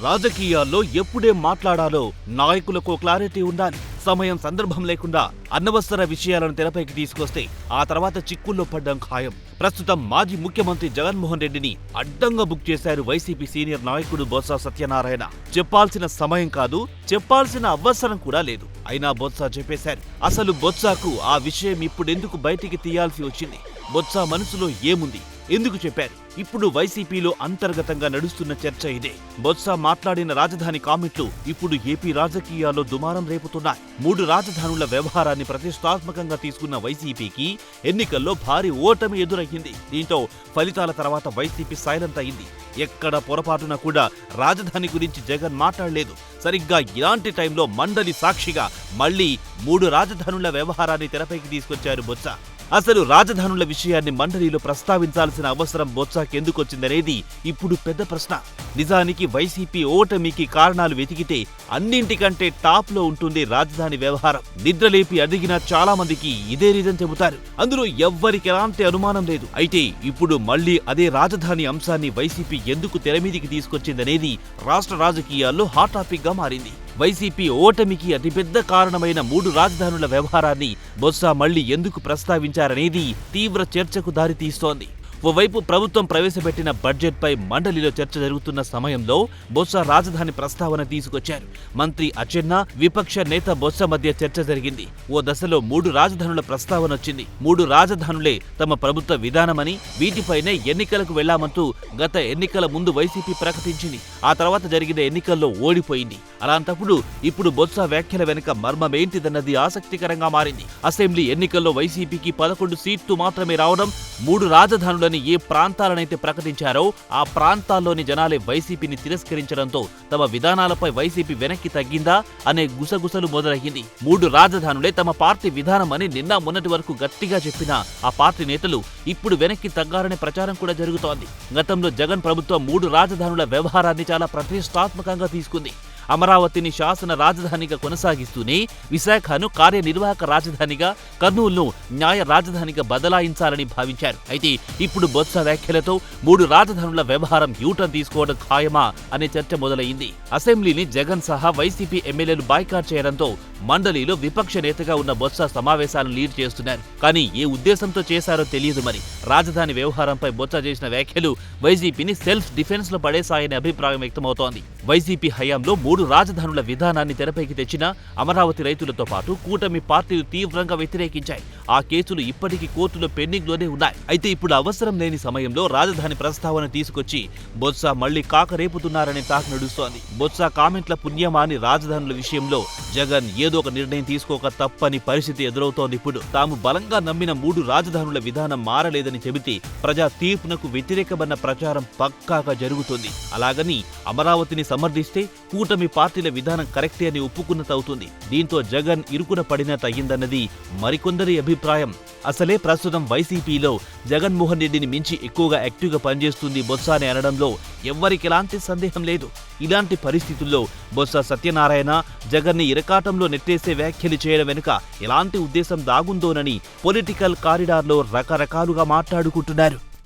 రాజకీయాల్లో ఎప్పుడేం మాట్లాడాలో నాయకులకు క్లారిటీ ఉండాలి. సమయం సందర్భం లేకుండా అనవసర విషయాలను తెరపైకి తీసుకొస్తే ఆ తర్వాత చిక్కుల్లో పడ్డం ఖాయం. ప్రస్తుతం మాజీ ముఖ్యమంత్రి జగన్మోహన్ రెడ్డిని అడ్డంగా బుక్ చేశారు వైసీపీ సీనియర్ నాయకుడు బొత్స సత్యనారాయణ. చెప్పాల్సిన సమయం కాదు, చెప్పాల్సిన అవసరం కూడా లేదు. అయినా బొత్స చెప్పేశారు. అసలు బొత్సకు ఆ విషయం ఇప్పుడెందుకు బయటికి తీయాల్సి వచ్చింది? బొత్స మనసులో ఏముంది? ఎందుకు చెప్పారు? ఇప్పుడు వైసీపీలో అంతర్గతంగా నడుస్తున్న చర్చ ఇదే. బొత్స మాట్లాడిన రాజధాని కామెంట్లు ఇప్పుడు ఏపీ రాజకీయాల్లో దుమారం రేపుతున్నాయి. 3 రాజధానుల వ్యవహారాన్ని ప్రతిష్టాత్మకంగా తీసుకున్న వైసీపీకి ఎన్నికల్లో భారీ ఓటమి ఎదురయ్యింది. దీంతో ఫలితాల తర్వాత వైసీపీ సైలెంట్ అయింది. ఎక్కడ పొరపాటున కూడా రాజధాని గురించి జగన్ మాట్లాడలేదు. సరిగ్గా ఇలాంటి టైంలో మండలి సాక్షిగా మళ్లీ 3 రాజధానుల వ్యవహారాన్ని తెరపైకి తీసుకొచ్చారు బొత్స. అసలు రాజధానుల విషయాన్ని మండలిలో ప్రస్తావించాల్సిన అవసరం బొత్సకెందుకొచ్చిందనేది ఇప్పుడు పెద్ద ప్రశ్న. నిజానికి వైసీపీ ఓటమికి కారణాలు వెతికితే అన్నింటికంటే టాప్ లో ఉంటుంది రాజధాని వ్యవహారం. నిద్రలేపి అడిగిన చాలా మందికి ఇదే రీజన్ చెబుతారు. అందులో ఎవ్వరికి ఎలాంటి అనుమానం లేదు. అయితే ఇప్పుడు మళ్లీ అదే రాజధాని అంశాన్ని వైసీపీ ఎందుకు తెరమీదికి తీసుకొచ్చిందనేది రాష్ట్ర రాజకీయాల్లో హాట్ టాపిక్ గా మారింది. వైసీపీ ఓటమికి అతిపెద్ద కారణమైన 3 రాజధానుల వ్యవహారాన్ని బొత్స మళ్లీ ఎందుకు ప్రస్తావించారనేది తీవ్ర చర్చకు దారితీస్తోంది. ఓవైపు ప్రభుత్వం ప్రవేశపెట్టిన బడ్జెట్పై మండలిలో చర్చ జరుగుతున్న సమయంలో బొత్స రాజధాని ప్రస్తావన తీసుకొచ్చారు. మంత్రి అచ్చెన్న, విపక్ష నేత బొత్స మధ్య చర్చ జరిగింది. ఓ దశలో 3 రాజధానుల ప్రస్తావన వచ్చింది. 3 రాజధానులే తమ ప్రభుత్వ విధానమని, వీటిపైనే ఎన్నికలకు వెళ్లామంటూ గత ఎన్నికల ముందు వైసీపీ ప్రకటించింది. ఆ తర్వాత జరిగిన ఎన్నికల్లో ఓడిపోయింది. అలాంటప్పుడు ఇప్పుడు బొత్స వ్యాఖ్యల వెనుక మర్మమేంటిదన్నది ఆసక్తికరంగా మారింది. అసెంబ్లీ ఎన్నికల్లో వైసీపీకి 11 సీట్లు మాత్రమే రావడం, 3 రాజధానులని ఏ ప్రాంతాలనైతే ప్రకటించారో ఆ ప్రాంతాల్లోని జనాలే వైసీపీని తిరస్కరించడంతో తమ విధానాలపై వైసీపీ వెనక్కి తగ్గిందా అనే గుసగుసలు మొదలయ్యింది. 3 రాజధానులే తమ పార్టీ విధానమని నిన్న మొన్నటి వరకు గట్టిగా చెప్పిన ఆ పార్టీ నేతలు ఇప్పుడు వెనక్కి తగ్గారనే ప్రచారం కూడా జరుగుతోంది. గతంలో జగన్ ప్రభుత్వం 3 రాజధానుల వ్యవహారాన్ని చాలా ప్రతిష్టాత్మకంగా తీసుకుంది. అమరావతిని శాసన రాజధానిగా కొనసాగిస్తూనే విశాఖను కార్యనిర్వాహక రాజధానిగా, కర్నూలును న్యాయ రాజధానిగా బదలాయించాలని భావించారు. అయితే ఇప్పుడు బొత్స వ్యాఖ్యలతో 3 రాజధానుల వ్యవహారం యూటర్న్ తీసుకోవడం ఖాయమా అనే చర్చ మొదలైంది. అసెంబ్లీని జగన్ సహా వైసీపీ ఎమ్మెల్యేలు బాయ్కాట్ చేయడంతో మండలిలో విపక్ష నేతగా ఉన్న బొత్స సమావేశాలను లీడ్ చేస్తున్నారు. కానీ ఏ ఉద్దేశంతో చేశారో తెలియదు. మరి రాజధాని వ్యవహారంపై బొత్స చేసిన వ్యాఖ్యలు వైసీపీని సెల్ఫ్ డిఫెన్స్ లో పడేశాయనే అభిప్రాయం వ్యక్తమవుతోంది. వైసీపీ హయాంలో 3 రాజధానుల విధానాన్ని తెరపైకి తెచ్చిన అమరావతి రైతులతో పాటు కూటమి పార్టీలు తీవ్రంగా వ్యతిరేకించాయి. ఆ కేసులు ఇప్పటికీ కోర్టులో పెండింగ్ లోనే ఉన్నాయి. అయితే ఇప్పుడు అవసరం లేని సమయంలో రాజధాని ప్రస్తావన తీసుకొచ్చి బొత్స మళ్లీ కాకరేపుతున్నారనే టాక్ నడుస్తోంది. బొత్స కామెంట్ల పుణ్యమాని రాజధానుల విషయంలో జగన్ ఏదో ఒక నిర్ణయం తీసుకోక తప్పని పరిస్థితి ఎదురవుతోంది. ఇప్పుడు తాము బలంగా నమ్మిన 3 రాజధానుల విధానం మారలేదని చెబితే ప్రజా తీర్పునకు వ్యతిరేకమన్న ప్రచారం పక్కాగా జరుగుతుంది. అలాగని అమరావతిని సమర్థిస్తే కూటమి పార్టీల విధానం కరెక్టే అని ఒప్పుకున్నట్టవుతుంది. దీంతో జగన్ ఇరుకున పడినట్టు అయ్యిందన్నది మరికొందరి అభిప్రాయం. అసలే ప్రస్తుతం వైసీపీలో జగన్మోహన్ రెడ్డిని మించి ఎక్కువగా యాక్టివ్గా పనిచేస్తుంది బొత్స అని అనడంలో ఎవ్వరికి ఎలాంటి సందేహం లేదు. ఇలాంటి పరిస్థితుల్లో బొత్స సత్యనారాయణ జగన్ని ఇరకాటంలో నెట్టేసే వ్యాఖ్యలు చేయడం వెనుక ఎలాంటి ఉద్దేశం దాగుందోనని పొలిటికల్ కారిడార్లో రకరకాలుగా మాట్లాడుకుంటున్నారు.